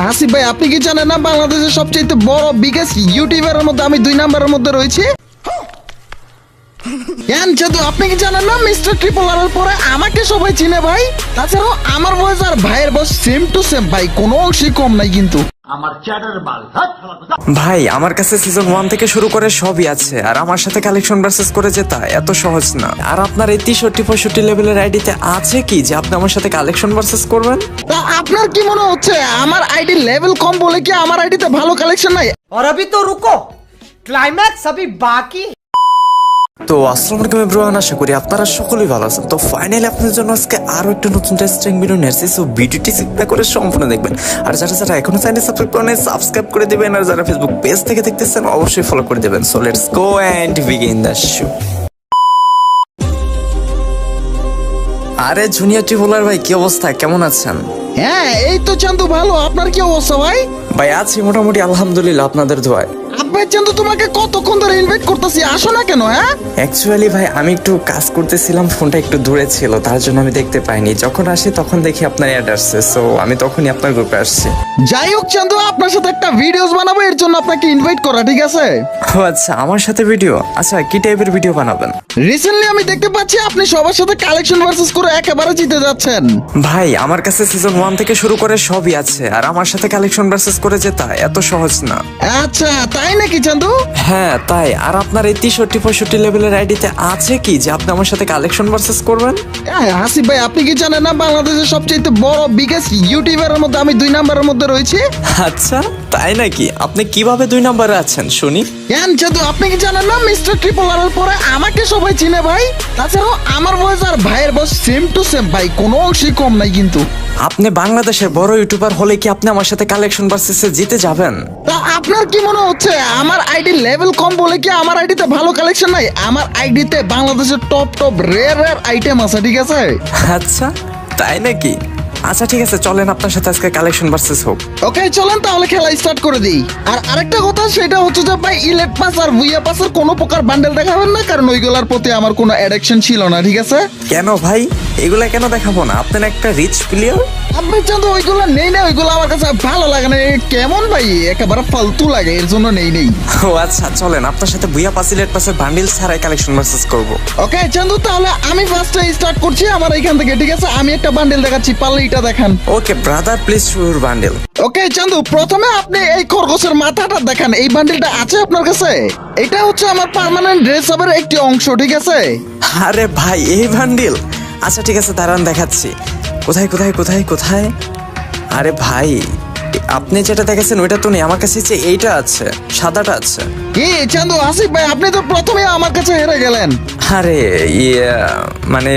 হাসিব ভাই, আপনি কি জানেন না বাংলাদেশের সবচেয়ে বড় বিগেস্ট ইউটিউবারের মধ্যে আমি 2 নম্বরের মধ্যে রয়েছি। আপনি কি জানেন না মিস্টার ট্রিপল আর এর পরে আমাকে সবাই চিনে ভাই। তাছাড়াও আমার বয়স আর ভাইয়ের বয়স সেম টু সেম ভাই, কোনো অংশই কম নাই কিন্তু। ভাই আমার কাছে সিজন 1 থেকে শুরু করে সবই আছে, আর আমার সাথে কালেকশন ভার্সেস করে জেতা এত সহজ না। আর আপনার এই 63-65 লেভেলের আইডিতে আছে কি যে আপনি আমার সাথে কালেকশন ভার্সেস করবেন? তা আপনার কি মনে হচ্ছে আমার আইডি লেভেল কম বলে কি আমার আইডিতে ভালো কালেকশন নাই? और अभी तो रुको, क्लाइमैक्स अभी बाकी। তো আসসালামু আলাইকুম এভরিওয়ান, আশা করি আপনারা সকলেই ভালো আছেন। তো ফাইনালি আপনাদের জন্য আজকে আরো একটা নতুন টেস্টিং ভিডিও নিয়ে এসেছি। সো ভিডিওটি স্কিপ না করে সম্পূর্ণ দেখবেন। আর যারা এখনো চ্যানেল সাবস্ক্রাইব করেন সাবস্ক্রাইব করে দিবেন, আর যারা ফেসবুক পেজ থেকে দেখতেছেন অবশ্যই ফলো করে দিবেন। So let's go and begin the show. আরে জুনিয়র ট্রিপলার ভাই, কি অবস্থা, কেমন আছেন? হ্যাঁ এই তো চান্দু ভালো, আপনার কি অবস্থা ভাই? ভাই আছি মোটামুটি আলহামদুলিল্লাহ, আপনাদের দোয়ায়। আব্বাই চান্দু তোমাকে কতক্ষণ ধরে ইনভাইট করতেছি, আসো না কেন? হ্যাঁ অ্যাকচুয়ালি ভাই আমি একটু কাজ করতেছিলাম, ফোনটা একটু দূরে ছিল, তার জন্য আমি দেখতে পাইনি। যখন আসি তখন দেখি আপনার অ্যাড আসছে, সো আমি তখনই আপনার গ্রুপে আসছি। যাই হোক চান্দু, আপনার সাথে একটা ভিডিওস বানাবো, এর জন্য আপনাকে ইনভাইট করা, ঠিক আছে? ও আচ্ছা, আমার সাথে ভিডিও? আচ্ছা, কি টাইপের ভিডিও বানাবেন? রিসেন্টলি আমি দেখতে পাচ্ছি আপনি সবার সাথে কালেকশন ভার্সেস করে একেবারে জিতে যাচ্ছেন। ভাই আমার কাছে সিজন 1 থেকে শুরু করে সবই আছে, আর আমার সাথে কালেকশন ভার্সেস করে জেতা এত সহজ না। আচ্ছা তাই নাকি চান্দু? হ্যাঁ তাই। আর আপনার এই 63-65 লেভেলের আইডিতে আছে কি যে আপনি আমার সাথে কালেকশন ভার্সেস করবেন? হাসিব ভাই, আপনি কি জানেন না বাংলাদেশের সবচেয়ে বড় বিগেস্ট ইউটিউবারের মধ্যে আমি 2 নম্বরের মধ্যে রয়েছি। আচ্ছা তাই নাকি? আপনি কিভাবে 2 নম্বরে আছেন শুনি? চান্দু আপনি কি জানেন না মিস্টার ট্রিপল আর এর পরে আমাকে সবাই চিনে ভাই। তাছাড়াও আমার বয়স আর ভাইয়ের বয়স সেম টু সেম ভাই, কোনো অংশই কম নাই কিন্তু। আপনি বাংলাদেশের বড় ইউটিউবার হলে কি আপনি আমার সাথে কালেকশন ভার্সেসে জিতে যাবেন? তা আপনার কি মনে হচ্ছে আমার আইডি লেভেল কম বলে কি আমার আইডিতে ভালো কালেকশন নাই? আমার আইডিতে বাংলাদেশের টপ রেয়ার আইটেম আছে, ঠিক আছে? আচ্ছা তাই নাকি? আচ্ছা ঠিক আছে, চলেন আপনার সাথে আজকে কালেকশন ভার্সেস হোক। ওকে চলেন তাহলে খেলা স্টার্ট করে দিই। আর আরেকটা কথা, সেটা হচ্ছে যে ভাই ইলেট পাস আর ভুইয়া পাসের কোনো প্রকার বান্ডেল দেখাবেন না, কারণ ওইগুলোর প্রতি আমার কোনো অ্যাডিকশন ছিল না, ঠিক আছে? কেন ভাই, এগুলা কেন দেখাবো না? আপনার একটা রিচ প্লেয়ার। আপনি চান্দু ওইগুলো নেই না, ওইগুলো আমার কাছে ভালো লাগে না, কেমন ভাই একেবারে ফালতু লাগে, এর জন্য নেই। ও আচ্ছা, চলেন আপনার সাথে ভুইয়া পাস ইলেট পাসের বান্ডেল ছাড়াই কালেকশন ভার্সেস করব। ওকে চান্দু, তাহলে আমি ফার্স্টে স্টার্ট করছি আমার এইখান থেকে, ঠিক আছে? আমি একটা বান্ডেল দেখাচ্ছি, পারলে এটা দেখান। Okay brother, please show your bundle. Okay Chandu, প্রথমে আপনি এই খরগোশের মাথাটা দেখান। এই বান্ডেলটা আছে আপনার কাছে? এটা হচ্ছে আমার পার্মানেন্ট ড্রেস আপের একটি অংশ, ঠিক আছে? আরে ভাই এই বান্ডেল? আচ্ছা ঠিক আছে, দাঁড়ান দেখাচ্ছি। কোথায় কোথায় কোথায় কোথায়? আরে ভাই আপনি যেটা দেখেছেন ওইটা তো নেই, আমার কাছে যে এইটা আছে, সাদাটা আছে। কি চান্দু, আসিফ ভাই আপনি তো প্রথমে আমার কাছে হেরে গেলেন। আরে মানে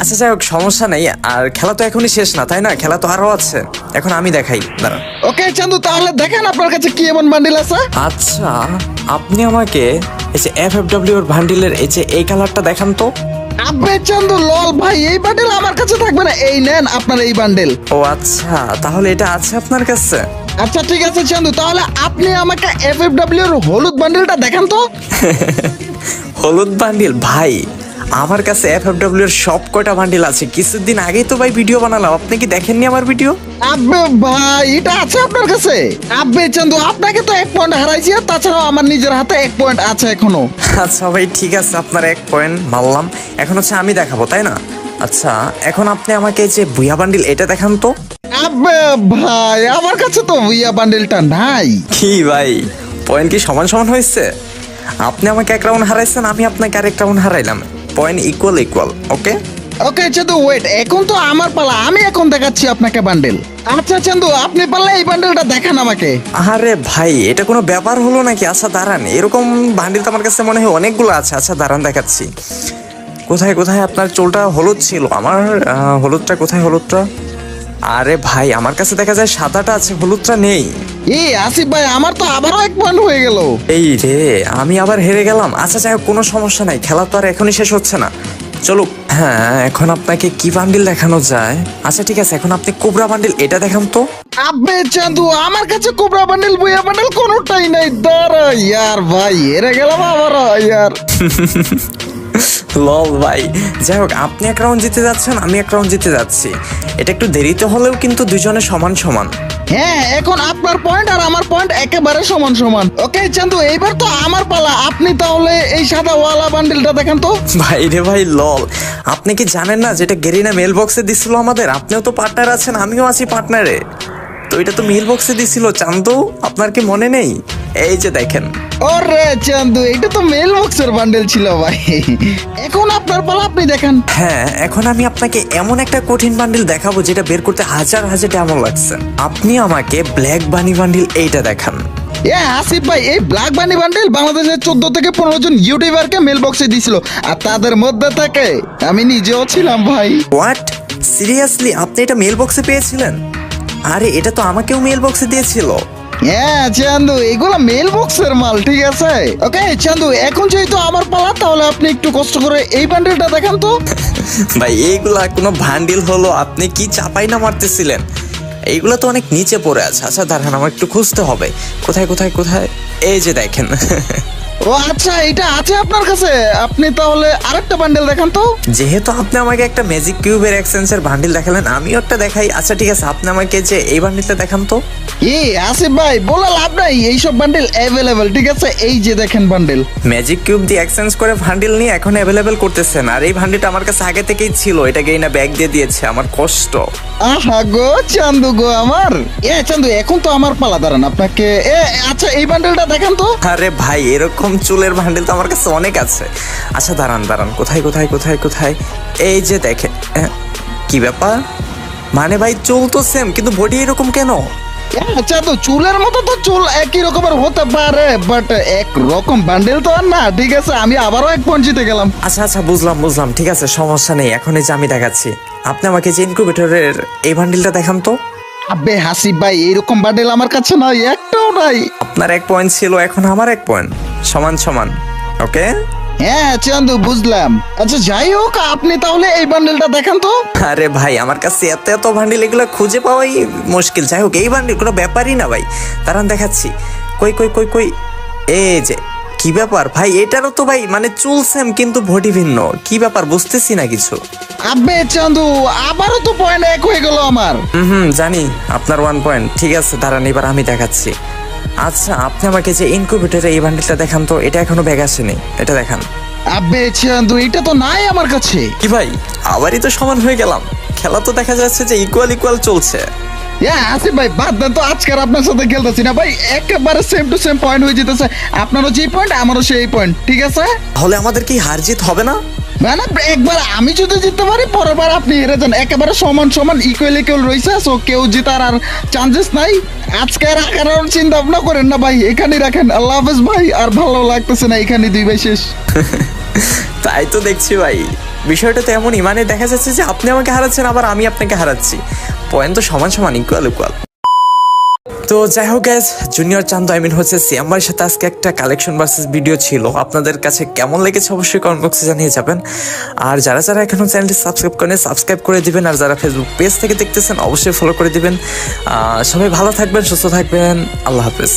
আচ্ছা যাই হোক, সমস্যা নেই। আর খেলা তো এখনই শেষ না, তাই না? খেলা তো আরো আছে, এখন আমি দেখাই, দাঁড়ান। ওকে চান্দু, তাহলে দেখেন আপনার কাছে কি এমন বান্ডেল আছে। আচ্ছা আপনি আমাকে এই যে FFW এর বান্ডিলের এই কালারটা দেখান তো। আবে চান্দু লল ভাই, এই বান্ডেল আমার কাছে থাকবে না, এই নেন আপনার এই বান্ডেল। ও আচ্ছা, তাহলে এটা আছে আপনার কাছে? আচ্ছা ঠিক আছে চান্দু, তাহলে আপনি আমাকে FFW এর হলুদ বান্ডেলটা দেখান তো। হলুদ বান্ডিল? ভাই আমার কাছে FFW এর সব কয়টা বান্ডিল আছে, কিছুদিন আগেই তো ভাই ভিডিও বানালাম, আপনি কি দেখেননি আমার ভিডিও? আবে ভাই এটা আছে আপনার কাছে? আবে চান্দু, আপনাকে তো 1 পয়েন্ট হারাইছি, আর তাছাড়াও আমার নিজের হাতে 1 পয়েন্ট আছে এখনো। আচ্ছা ভাই ঠিক আছে, আপনার 1 পয়েন্ট মানলাম। এখন হচ্ছে আমি দেখাবো, তাই না? আচ্ছা এখন আপনি আমাকে যে ভুইয়া বান্ডিল এটা দেখান তো। আবে ভাই আমার কাছে তো ভুইয়া বান্ডেলটা নাই। কি ভাই, পয়েন্ট কি সমান সমান হয়েছে? আপনি আমাকে 1 রাউন্ড হারাইছেন, আমি আপনাকে আরেক রাউন্ড হারাইলাম, পয়েন্ট ইকুয়াল। ওকে ওকে চান্দু ওয়েট, এখন তো আমার পালা, আমি এখন দেখাচ্ছি আপনাকে বান্ডেল। আচ্ছা চান্দু, আপনি পারলে এই বান্ডেলটা দেখান আমাকে। আরে ভাই এটা কোনো ব্যাপার হলো নাকি? আচ্ছা দাঁড়ান, এরকম বান্ডিল তো আমার কাছে মনে হয় অনেকগুলো আছে। আচ্ছা দাঁড়ান দেখাচ্ছি। কোথায় কোথায় আপনার চুলটা হলুদ ছিল, আমার হলুদটা কোথায়? হলুদটা? আরে ভাই আমার কাছে দেখা যায় সাদাটা আছে, হলুদটা নেই। আসিফ ভাই আমার তো আবারও 1 পয়েন্ট হয়ে গেল। এই রে, আমি আবার হেরে গেলাম। আচ্ছা যাই হোক, কোনো সমস্যা নাই, খেলা তো আর এখনই শেষ হচ্ছে না, চলুক। হ্যাঁ এখন আপনাকে কি বান্ডিল দেখানো যায়? আচ্ছা ঠিক আছে, এখন আপনি কোবরা বান্ডিল এটা দেখান তো। আবে চান্দু, আমার কাছে কোবরা বান্ডেল বুইয়া বান্ডেল কোনোটাই নাই, দাঁড়া ইয়ার ভাই হেরে গেলাম আবার ইয়ার। লল ভাই, যাই হোক আপনি এক রাউন্ড জিতে যাচ্ছেন, আমি এক রাউন্ড জিতে যাচ্ছি। এটা একটু দেরিতে হলেও কিন্তু দুজনে সমান সমান। হ্যাঁ, এখন আপনার পয়েন্ট আর আমার পয়েন্ট একেবারে সমান সমান। ওকে চান্দু, এইবার তো আমার পালা। আপনি তাহলে এই সাদা ওয়ালা বান্ডেলটা দেখেন তো। ভাই রে ভাই লল, আপনি কি জানেন না যেটা গেরিনা মেল বক্সে দিছিল আমাদের? আপনিও তো পার্টনার আছেন, আমিও আছি পার্টনারে। তো এটা তো মেল বক্সে দিছিল চান্দু, আপনার কি মনে নেই? এই যে দেখেন। ওরে চান্দু, এটা তো মেল বক্সের বান্ডেল ছিল ভাই। এখন আপনার পালা, আপনি দেখেন। হ্যাঁ, এখন আমি আপনাকে এমন একটা কঠিন বান্ডিল দেখাবো যেটা বের করতে হাজার হাজার টাইম লাগছে। আপনি আমাকে ব্ল্যাক বানি বান্ডিল এইটা দেখান। আসিফ ভাই, এই ব্ল্যাক বানি বান্ডেল বাংলাদেশের 14 থেকে 15 জন ইউটিউবারকে মেল বক্সে দিছিল, আর তাদের মধ্যে থেকে আমি নিজেও ছিলাম ভাই। হোয়াট, সিরিয়াসলি আপনি এটা মেল বক্সে পেয়েছিলেন? আরে এটা তো আমাকেও মেল বক্সে দিয়েছিল। হ্যাঁ চান্দু, এগুলো মেল বক্সের মাল, ঠিক আছে। ওকে চান্দু, এখন যেহেতু আমার পালা, তাহলে আপনি একটু কষ্ট করে এই বান্ডেলটা দেখান তো। ভাই এইগুলা কোনো বান্ডিল হলো? আপনি কি চাপাই না মারতেছিলেন? এইগুলো তো অনেক নিচে পড়ে আছে। আচ্ছা দাঁড়ান, আমার একটু খুঁজতে হবে। কোথায় কোথায় কোথায়? এই যে দেখেন। ও আচ্ছা, এটা আছে আপনার কাছে। আপনি তাহলে আরেকটা বান্ডেল দেখান তো। যেহেতু আপনি আমাকে একটা ম্যাজিক কিউবের এক্সচেঞ্জের বান্ডিল দেখালেন, আমিও একটা দেখাই। আচ্ছা ঠিক আছে, আপনি আমাকে যে এই বান্ডিলটা দেখান তো। আসিফ ভাই, বলে লাভ নাই, এইসব বান্ডেল অ্যাভেলেবেল, ঠিক আছে। এই যে দেখেন বান্ডেল। ম্যাজিক কিউব দিয়ে এক্সচেঞ্জ করে বান্ডিল নিয়ে এখন অ্যাভেলেবেল করতেছেন, আর এই বান্ডিলটা আমার কাছে আগে থেকেই ছিল। এটা গেইনা ব্যাগ দিয়ে দিয়েছে, আমার কষ্ট। আহা গো চান্দু গো আমার। চান্দু, এখন তো আমার পালা, দাঁড়ান আপনাকে। আচ্ছা, এই বান্ডেলটা দেখান তো। আরে ভাই, এরকম চুলের বান্ডিল তো আমার কাছে অনেক আছে। আচ্ছা দাঁড়ান দাঁড়ান, কোথায় কোথায় কোথায় কোথায়? এই যে দেখেন। কি ব্যাপার? মানে ভাই চুল তো সেম, কিন্তু বডি এরকম কেন? চান্দু, চুলের মতো তো চুল একই রকমের হতে পারে, বাট এক রকম বান্ডেল তো আর না, ঠিক আছে। আমি আবারও এক পয়েন্ট জিতে গেলাম। আচ্ছা আচ্ছা, বুঝলাম বুঝলাম, ঠিক আছে, সমস্যা নেই। এখন এই যে আমি দেখাচ্ছি, আপনি আমাকে যে ইনকিউবেটরের এই বান্ডিলটা দেখান তো। আবে হাসিব ভাই, এইরকম বান্ডেল আমার কাছে নাই, একটাও নাই। আপনার এক পয়েন্ট ছিল, এখন আমার এক পয়েন্ট, সমান সমান। ওকে। হ্যাঁ চান্দু, বুঝলাম। আচ্ছা যাই হোক, আপনি তাহলে এই বান্ডেলটা দেখান তো। আরে ভাই, আমার কাছে এত এত বান্ডিল, এগুলো খুঁজে পাওয়াই মুশকিল। যাই হোক, এই বান্ডিল কোনো ব্যাপারই না ভাই। দাঁড়ান দেখাচ্ছি। কই কই কই কই? এই যে। কি ব্যাপার ভাই, এটারও তো ভাই মানে চুল সেম কিন্তু বডি ভিন্ন। কি ব্যাপার বুঝতেছি না কিছু। আবে চান্দু, আবারও তো পয়েন্ট এক হয়ে গেল আমার। জানি আপনার 1 পয়েন্ট। ঠিক আছে দাঁড়ান, এবার আমি দেখাচ্ছি। আচ্ছা আপনি আমাকে যে ইনকিউবেটরে এই বান্ডিলটা দেখান তো। এটা এখনো ব্যাগ আসেনি, এটা দেখান। আবে চান্দু, এটা তো নাই আমার কাছে। কি ভাই, আবারই তো সমান হয়ে গেলাম। খেলা তো দেখা যাচ্ছে যে ইকুয়াল ইকুয়াল চলছে। আসিফ ভাই, বাদ দেন তো, আজকের আপনার সাথে খেলতেছি না ভাই। একেবারে সেম টু সেম পয়েন্ট হয়ে যেতেছে। আপনারও যে পয়েন্ট, আমারও সেই পয়েন্ট, ঠিক আছে। তাহলে আমাদের কি হার জিত হবে না? মানে একবার আমি যদি জিততে পারি, পরের বার আপনি হেরে যান। একেবারে সমান সমান ইকুয়াল ইকুয়াল রয়েছে, সো কেউ জিতার আর চান্সেস নাই। আজকে রাখার আর চিন্তা ভাবনা করেন না ভাই, এখানেই রাখেন। আল্লাহ হাফেজ ভাই, আর ভালো লাগতেছে না, এখানে 2 ভাই শেষ। তাই তো দেখছি ভাই, বিষয়টা তো এমনই। মানে দেখা যাচ্ছে যে আপনি আমাকে হারাচ্ছেন, আবার আমি আপনাকে হারাচ্ছি। পয়েন্ট তো সমান সমান, ইকুয়াল ইকুয়াল। তো যাই হোক গাইস, জুনিয়র চান্দু হচ্ছে সিয়াম্বার সাথে আজকে একটা কালেকশন ভার্সেস ভিডিও ছিল। আপনাদের কাছে কেমন লেগেছে অবশ্যই কমেন্ট বক্সে জানিয়ে যাবেন। আর যারা যারা এখনো চ্যানেলটি সাবস্ক্রাইব করে দিবেন, আর যারা ফেসবুক পেজ থেকে দেখতেছেন অবশ্যই ফলো করে দিবেন। সবাই ভালো থাকবেন, সুস্থ থাকবেন। আল্লাহ হাফেজ।